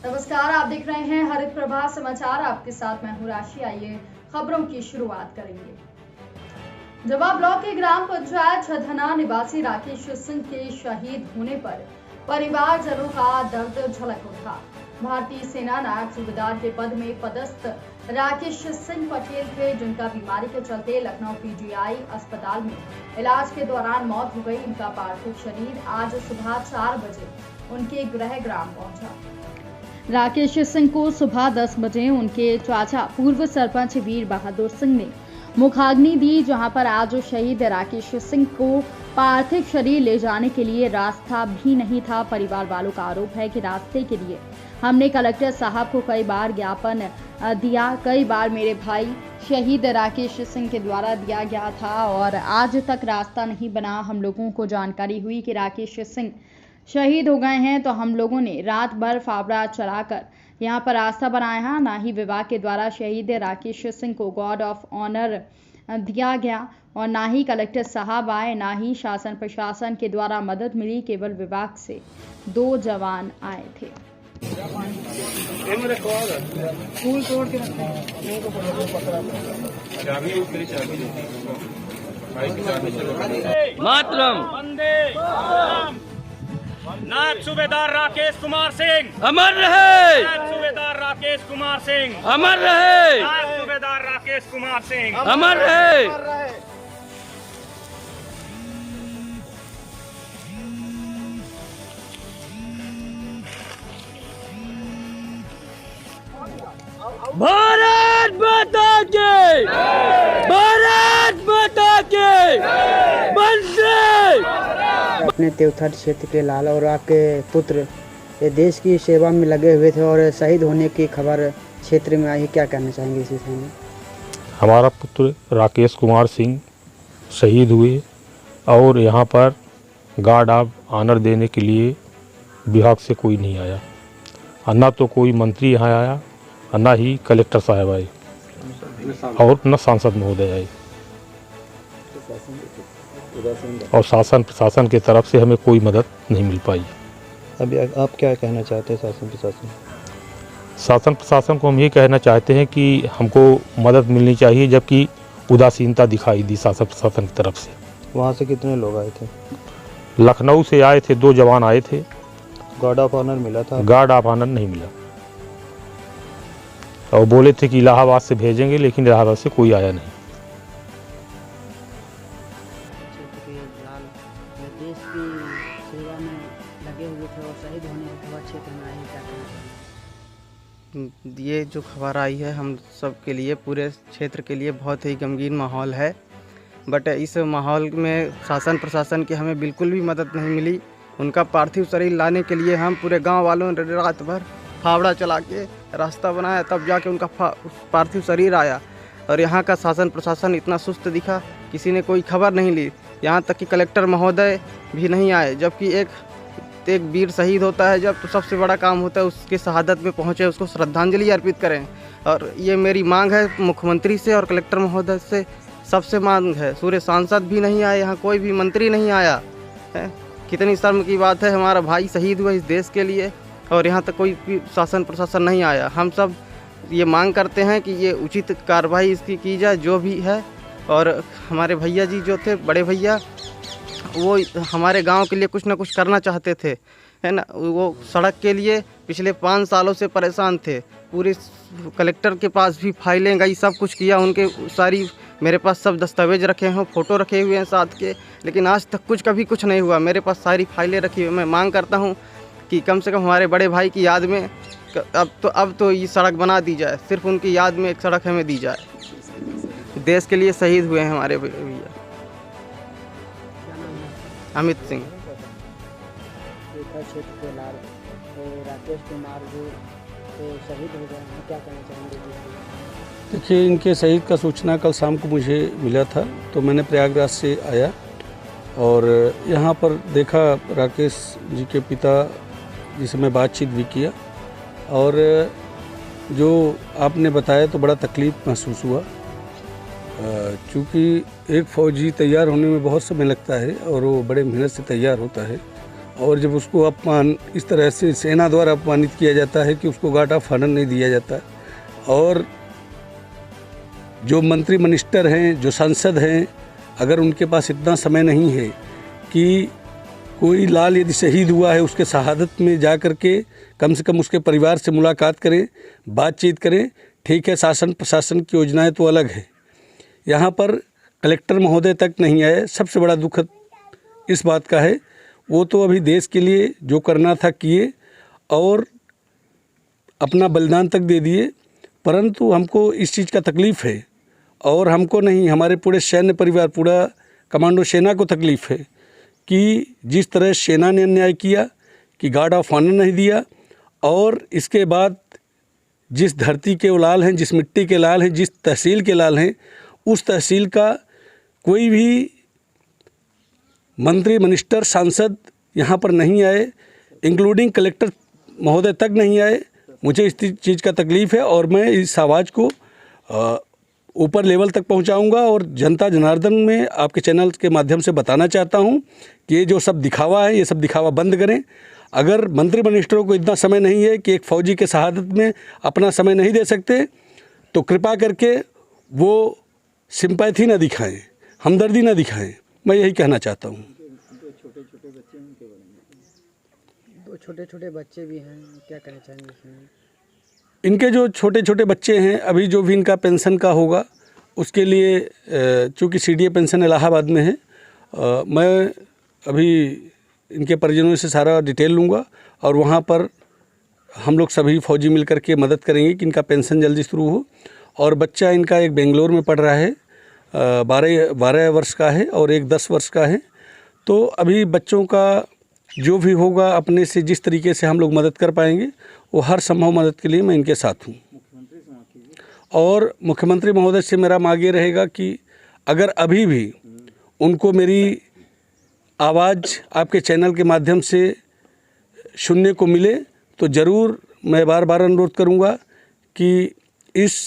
नमस्कार, आप देख रहे हैं हरित प्रभा समाचार। आपके साथ मैं हूं राशि। आइए खबरों की शुरुआत करेंगे। जवा ब्लॉक के ग्राम पंचायत छधना निवासी राकेश सिंह के शहीद होने पर परिवारजनों का दर्द झलक उठा। भारतीय सेना नायक सूबेदार के पद में पदस्थ राकेश सिंह पटेल थे, जिनका बीमारी के चलते लखनऊ पीजीआई अस्पताल में इलाज के दौरान मौत हो गई। उनका पार्थिव शरीर आज सुबह 4 बजे उनके गृह ग्राम पहुंचा। राकेश सिंह को सुबह 10 बजे उनके चाचा पूर्व सरपंच वीर बहादुर सिंह ने मुखाग्नि दी, जहां पर आज शहीद राकेश सिंह को पार्थिव शरीर ले जाने के लिए रास्ता भी नहीं था। परिवार वालों का आरोप है कि रास्ते के लिए हमने कलेक्टर साहब को कई बार ज्ञापन दिया, कई बार मेरे भाई शहीद राकेश सिंह के द्वारा दिया गया था और आज तक रास्ता नहीं बना। हम लोगों को जानकारी हुई कि राकेश सिंह शहीद हो गए हैं, तो हम लोगों ने रात भर फावड़ा चलाकर यहाँ पर रास्ता बनाया है। ना ही विभाग के द्वारा शहीद राकेश सिंह को गार्ड ऑफ ऑनर दिया गया और ना ही कलेक्टर साहब आए, ना ही शासन प्रशासन के द्वारा मदद मिली। केवल विभाग से 2 जवान आए थे। नायब सूबेदार राकेश कुमार सिंह अमर रहे। नायब सूबेदार राकेश कुमार सिंह अमर रहे। नायब सूबेदार राकेश कुमार सिंह अमर रहे। भारत माता के, भारत माता के वंदे। अपने देवथर क्षेत्र के लाल और आपके पुत्र ये देश की सेवा में लगे हुए थे और शहीद होने की खबर क्षेत्र में आई, क्या कहना चाहेंगे इस विषय में? हमारा पुत्र राकेश कुमार सिंह शहीद हुए और यहाँ पर गार्ड ऑफ ऑनर देने के लिए विभाग से कोई नहीं आया, ना तो कोई मंत्री यहाँ आया, ना ही कलेक्टर साहब आए और न सांसद महोदय आए और शासन प्रशासन की तरफ से हमें कोई मदद नहीं मिल पाई। अभी आप क्या कहना चाहते हैं शासन प्रशासन को हम ये कहना चाहते हैं कि हमको मदद मिलनी चाहिए, जबकि उदासीनता दिखाई दी शासन प्रशासन की तरफ से। वहाँ से कितने लोग आए थे? लखनऊ से आए थे, 2 जवान आए थे। गार्ड ऑफ ऑनर मिला था? गार्ड ऑफ ऑनर नहीं मिला और बोले थे कि इलाहाबाद से भेजेंगे, लेकिन इलाहाबाद से कोई आया नहीं। देश की सेवा में लगे हुए थे और शहीद होने के बाद क्षेत्र में आई, क्या कहना चाहेंगे? ये जो खबर आई है हम सब के लिए, पूरे क्षेत्र के लिए बहुत ही गमगीन माहौल है। बट इस माहौल में शासन प्रशासन की हमें बिल्कुल भी मदद नहीं मिली। उनका पार्थिव शरीर लाने के लिए हम पूरे गांव वालों ने रात भर फावड़ा चला के रास्ता बनाया, तब जाके उनका पार्थिव शरीर आया। और यहाँ का शासन प्रशासन इतना सुस्त दिखा, किसी ने कोई खबर नहीं ली। यहाँ तक कि कलेक्टर महोदय भी नहीं आए, जबकि एक वीर शहीद होता है जब, तो सबसे बड़ा काम होता है उसके शहादत पे पहुँचे, उसको श्रद्धांजलि अर्पित करें। और ये मेरी मांग है मुख्यमंत्री से और कलेक्टर महोदय से, सबसे मांग है। सूर्य सांसद भी नहीं आए, यहाँ कोई भी मंत्री नहीं आया है। कितनी शर्म की बात है, हमारा भाई शहीद हुआ इस देश के लिए और यहाँ तक कोई भी शासन प्रशासन नहीं आया। हम सब ये मांग करते हैं कि ये उचित कार्रवाई इसकी की जाए जो भी है। और हमारे भैया जी जो थे, बड़े भैया, वो हमारे गांव के लिए कुछ ना कुछ करना चाहते थे, है ना। वो सड़क के लिए पिछले 5 सालों से परेशान थे। पूरी कलेक्टर के पास भी फाइलें गई, सब कुछ किया, उनके सारी मेरे पास सब दस्तावेज रखे हैं, फ़ोटो रखे हुए हैं साथ के, लेकिन आज तक कभी कुछ नहीं हुआ। मेरे पास सारी फाइलें रखी हुई। मैं मांग करता हूँ कि कम से कम हमारे बड़े भाई की याद में अब तो ये सड़क बना दी जाए, सिर्फ उनकी याद में एक सड़क हमें दी जाए। देश के लिए शहीद हुए हैं हमारे भैया। अमित सिंह। क्षेत्र के लाल राकेश कुमार जो शहीद हो गए हैं, क्या कहना चाहेंगे? देखिए, इनके शहीद का सूचना कल शाम को मुझे मिला था, तो मैंने प्रयागराज से आया और यहाँ पर देखा राकेश जी के पिता जिसे मैं बातचीत भी किया और जो आपने बताया तो बड़ा तकलीफ़ महसूस हुआ। चूँकि एक फ़ौजी तैयार होने में बहुत समय लगता है और वो बड़े मेहनत से तैयार होता है और जब उसको अपमान इस तरह से सेना द्वारा अपमानित किया जाता है कि उसको गार्ड ऑफ ऑनर नहीं दिया जाता, और जो मंत्री मिनिस्टर हैं, जो सांसद हैं, अगर उनके पास इतना समय नहीं है कि कोई लाल यदि शहीद हुआ है उसके शहादत में जा कर के कम से कम उसके परिवार से मुलाकात करें, बातचीत करें। ठीक है, शासन प्रशासन की योजनाएं तो अलग है, यहाँ पर कलेक्टर महोदय तक नहीं आए। सबसे बड़ा दुख इस बात का है, वो तो अभी देश के लिए जो करना था किए और अपना बलिदान तक दे दिए, परंतु हमको इस चीज़ का तकलीफ़ है, और हमको नहीं, हमारे पूरे सैन्य परिवार, पूरा कमांडो सेना को तकलीफ़ है कि जिस तरह सेना ने अन्याय किया कि गार्ड ऑफ ऑनर नहीं दिया, और इसके बाद जिस धरती के वो लाल हैं, जिस मिट्टी के लाल हैं, जिस तहसील के लाल हैं, उस तहसील का कोई भी मंत्री मिनिस्टर सांसद यहाँ पर नहीं आए, इंक्लूडिंग कलेक्टर महोदय तक नहीं आए। मुझे इस चीज़ का तकलीफ़ है और मैं इस आवाज़ को ऊपर लेवल तक पहुंचाऊंगा, और जनता जनार्दन में आपके चैनल के माध्यम से बताना चाहता हूं कि ये जो सब दिखावा है, ये सब दिखावा बंद करें। अगर मंत्री मिनिस्टरों को इतना समय नहीं है कि एक फ़ौजी के शहादत में अपना समय नहीं दे सकते, तो कृपा करके वो सिंपैथी ना दिखाएं, हमदर्दी ना दिखाएं। मैं यही कहना चाहता हूँ। दो छोटे छोटे बच्चे भी हैं, क्या कहना चाहेंगे इसमें? इनके जो छोटे छोटे बच्चे हैं, अभी जो भी इनका पेंशन का होगा उसके लिए, चूँकि सीडीए पेंशन इलाहाबाद में है, मैं अभी इनके परिजनों से सारा डिटेल लूँगा और वहाँ पर हम लोग सभी फौजी मिल कर के मदद करेंगे कि इनका पेंशन जल्दी शुरू हो। और बच्चा इनका एक बेंगलोर में पढ़ रहा है, 12 वर्ष का है और एक 10 वर्ष का है। तो अभी बच्चों का जो भी होगा, अपने से जिस तरीके से हम लोग मदद कर पाएंगे, वो हर संभव मदद के लिए मैं इनके साथ हूँ। और मुख्यमंत्री महोदय से मेरा मांग ये रहेगा कि अगर अभी भी उनको मेरी आवाज़ आपके चैनल के माध्यम से सुनने को मिले, तो ज़रूर मैं बार बार अनुरोध करूँगा कि इस